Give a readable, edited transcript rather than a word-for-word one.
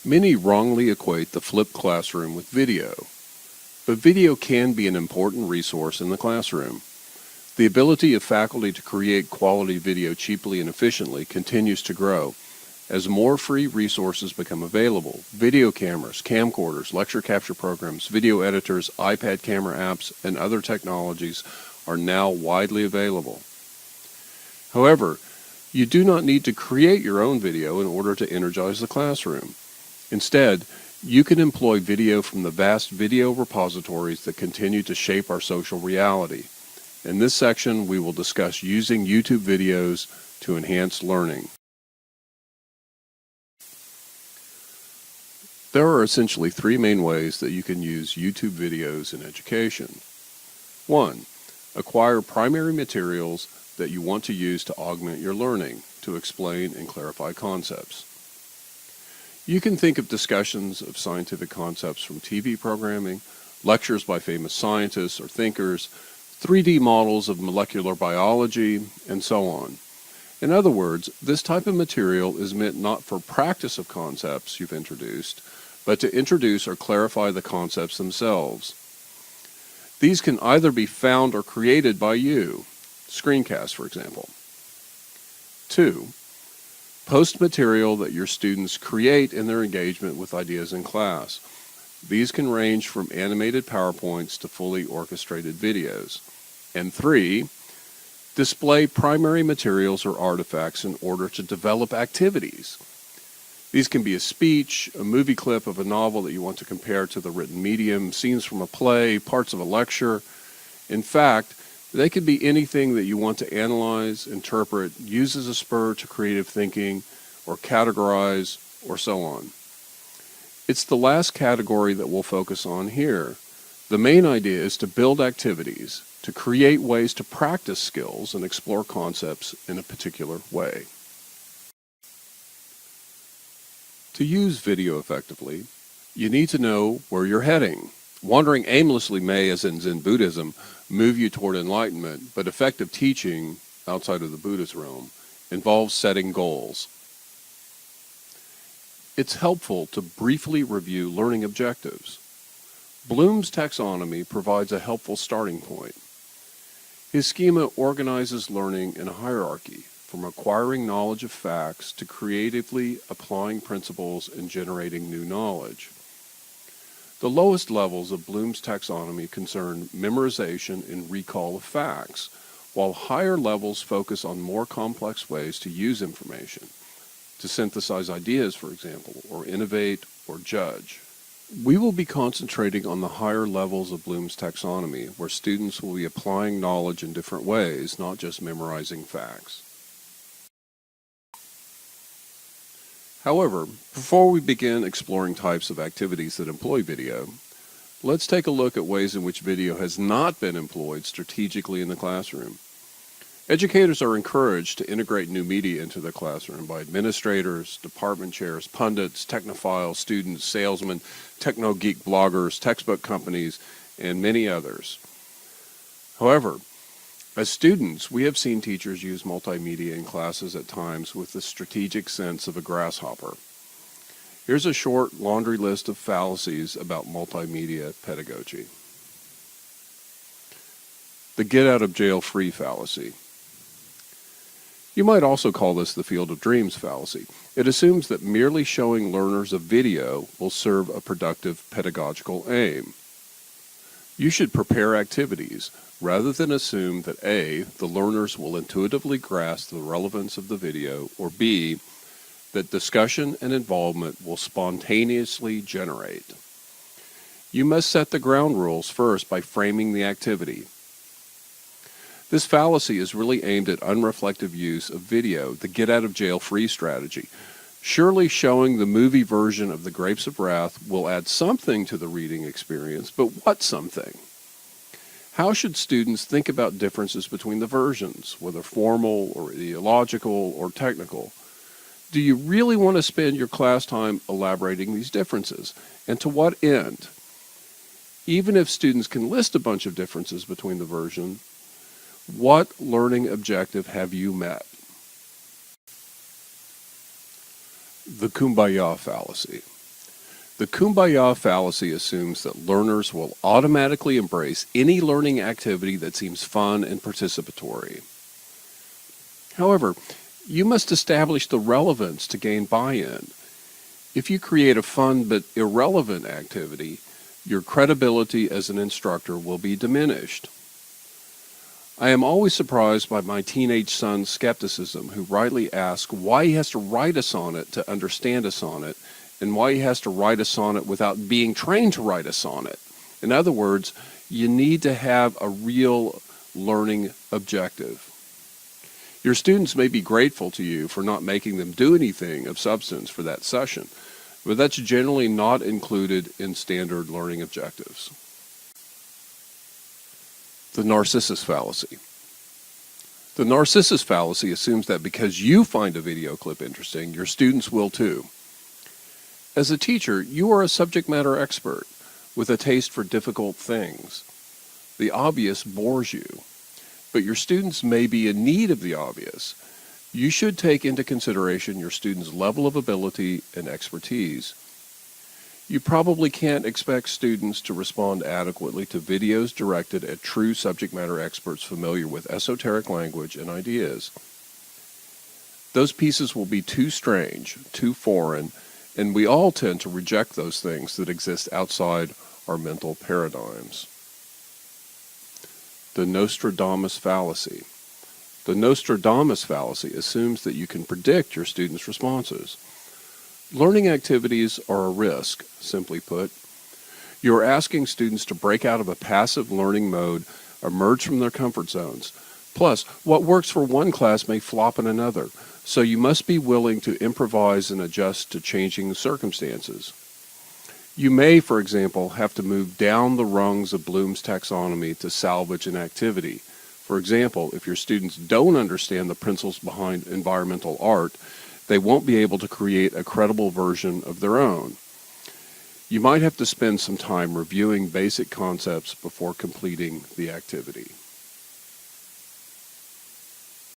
Many wrongly equate the flipped classroom with video, but video can be an important resource in the classroom. The ability of faculty to create quality video cheaply and efficiently continues to grow. As more free resources become available, video cameras, camcorders, lecture capture programs, video editors, iPad camera apps, and other technologies are now widely available. However, you do not need to create your own video in order to energize the classroom. Instead, you can employ video from the vast video repositories that continue to shape our social reality. In this section, we will discuss using YouTube videos to enhance learning. There are essentially three main ways that you can use YouTube videos in education. 1. Acquire primary materials that you want to use to augment your learning, to explain and clarify concepts. You can think of discussions of scientific concepts from TV programming, lectures by famous scientists or thinkers, 3D models of molecular biology, and so on. In other words, this type of material is meant not for practice of concepts you've introduced, but to introduce or clarify the concepts themselves. These can either be found or created by you, screencasts for example. 2. Post material that your students create in their engagement with ideas in class. These can range from animated PowerPoints to fully orchestrated videos. And 3. Display primary materials or artifacts in order to develop activities. These can be a speech, a movie clip of a novel that you want to compare to the written medium, scenes from a play, parts of a lecture. In fact, they could be anything that you want to analyze, interpret, use as a spur to creative thinking, or categorize, or so on. It's the last category that we'll focus on here. The main idea is to build activities, to create ways to practice skills and explore concepts in a particular way. To use video effectively, you need to know where you're heading. Wandering aimlessly may, as in Zen Buddhism, move you toward enlightenment, but effective teaching, outside of the Buddhist realm, involves setting goals. It's helpful to briefly review learning objectives. Bloom's taxonomy provides a helpful starting point. His schema organizes learning in a hierarchy, from acquiring knowledge of facts to creatively applying principles and generating new knowledge. The lowest levels of Bloom's taxonomy concern memorization and recall of facts, while higher levels focus on more complex ways to use information, to synthesize ideas, for example, or innovate or judge. We will be concentrating on the higher levels of Bloom's taxonomy, where students will be applying knowledge in different ways, not just memorizing facts. However, before we begin exploring types of activities that employ video, let's take a look at ways in which video has not been employed strategically in the classroom. Educators are encouraged to integrate new media into the classroom by administrators, department chairs, pundits, technophiles, students, salesmen, techno-geek bloggers, textbook companies, and many others. However, as students, we have seen teachers use multimedia in classes at times with the strategic sense of a grasshopper. Here's a short laundry list of fallacies about multimedia pedagogy. The get-out-of-jail-free fallacy. You might also call this the field of dreams fallacy. It assumes that merely showing learners a video will serve a productive pedagogical aim. You should prepare activities, rather than assume that A, the learners will intuitively grasp the relevance of the video, or B, that discussion and involvement will spontaneously generate. You must set the ground rules first by framing the activity. This fallacy is really aimed at unreflective use of video, the get-out-of-jail-free strategy. Surely showing the movie version of The Grapes of Wrath will add something to the reading experience, but what something? How should students think about differences between the versions, whether formal or ideological or technical? Do you really want to spend your class time elaborating these differences? And to what end? Even if students can list a bunch of differences between the versions, what learning objective have you met? The Kumbaya fallacy. The Kumbaya fallacy assumes that learners will automatically embrace any learning activity that seems fun and participatory. However, you must establish the relevance to gain buy-in. If you create a fun but irrelevant activity, your credibility as an instructor will be diminished. I am always surprised by my teenage son's skepticism, who rightly asks why he has to write a sonnet to understand a sonnet, and why he has to write a sonnet without being trained to write a sonnet. In other words, you need to have a real learning objective. Your students may be grateful to you for not making them do anything of substance for that session, but that's generally not included in standard learning objectives. The Narcissist fallacy. The Narcissist fallacy assumes that because you find a video clip interesting, your students will too. As a teacher, you are a subject matter expert with a taste for difficult things. The obvious bores you, but your students may be in need of the obvious. You should take into consideration your students' level of ability and expertise. You probably can't expect students to respond adequately to videos directed at true subject matter experts familiar with esoteric language and ideas. Those pieces will be too strange, too foreign, and we all tend to reject those things that exist outside our mental paradigms. The Nostradamus fallacy. The Nostradamus fallacy assumes that you can predict your students' responses. Learning activities are a risk, simply put. You are asking students to break out of a passive learning mode, emerge from their comfort zones. Plus, what works for one class may flop in another, so you must be willing to improvise and adjust to changing circumstances. You may, for example, have to move down the rungs of Bloom's taxonomy to salvage an activity. For example, if your students don't understand the principles behind environmental art, they won't be able to create a credible version of their own. You might have to spend some time reviewing basic concepts before completing the activity.